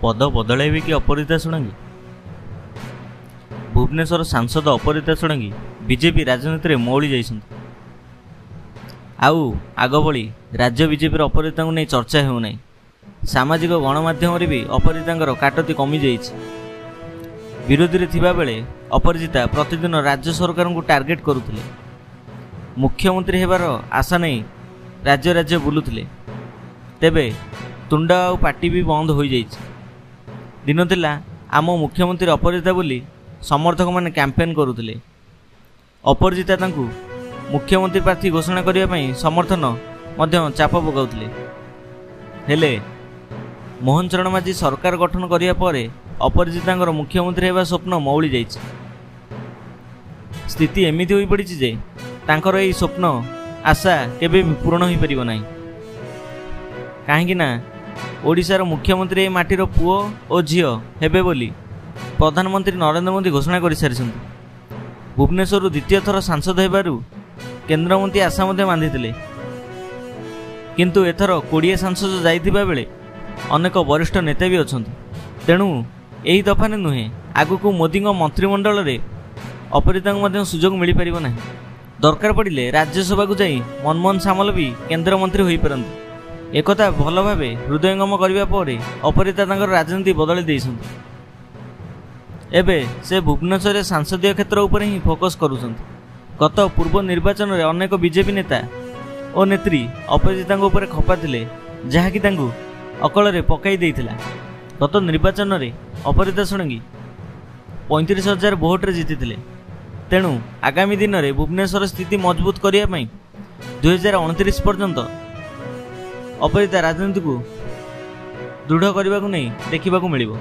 पद बदलैबे कि अपराजिता षडंगी। भुवनेश्वर सांसद अपराजिता षडंगी बीजेपी राजनीति में मौली जाइछन्ति। आउ आग भली राज्य बीजेपी अपराजिता को नहीं चर्चा हो नहीं। सामाजिक गणमाध्यम भी अपराजिता काटती कमी जाइछि। विरोधी रे थिबा बेले अपराजिता प्रतिदिन राज्य सरकार को टार्गेट करुथिले। मुख्यमंत्री हेबार आशा नहीं राज्य राज्य बुलुथिले। तेबे तुंड आ पार्टी भी बंद हो जाइछि। दिन थिला आम मुख्यमंत्री अपराजिता बोली समर्थक माने कैंपेन करुथिले। अपराजिता तांकु मुख्यमंत्री प्रार्थी घोषणा करने ପାଇଁ समर्थन मध्य चाप पकाउथिले। हेले मोहन चरण माझी सरकार गठन करिया परे अपराजितांकर मुख्यमंत्री हेबा स्वप्न मौली जाइछि। स्थिति एमिति होई पड़िछि जे तांकर एई स्वप्न आशा केबे पूर्ण होई परिबो नाही। काहेकि ना ओडिशार मुख्यमंत्री ए माटीर पुओ और झियो हेबे बोली प्रधानमंत्री नरेंद्र मोदी घोषणा कर सारिछन्ति। भुवनेश्वर द्वितीय थर सांसद हेबारु केंद्रमंत्री आशा मध्य बांधिथिले। किंतु एथर 20 सांसद जाइथिबा बेले अनेक वरिष्ठ नेता भी अछन्ति। तेणु एही दफा ने नुहे आगु मोदी मंत्रिमंडल रे अपराजिता मध्य सुजोग मिल पारिबो नाही। दरकार पड़िले राज्यसभा को जाई मनमोहन सामल भी केंद्र मंत्री होई परंती। एकता भल भावे हृदयंगम करने पर अपराजिता तांकर राजनीति बदली देइछन्ति। एबे से भुवनेश्वर सांसदीय क्षेत्र उपर ही फोकस करुछन्ति। गत पूर्व निर्वाचन में अनेक बीजेपी नेता और नेत्री अपराजिता उपर खपा थिले, जहाँकि तांकु अकल पकाई देइथिला। गत निर्वाचन में अपराजिता षडंगी 35,000 भोट्रे जीति। तेणु आगामी दिन में भुवनेश्वर स्थिति मजबूत करने 2029 पर्यंत अपराजिता राजनीति को दृढ़ करने को नहीं देखा मिलिबो।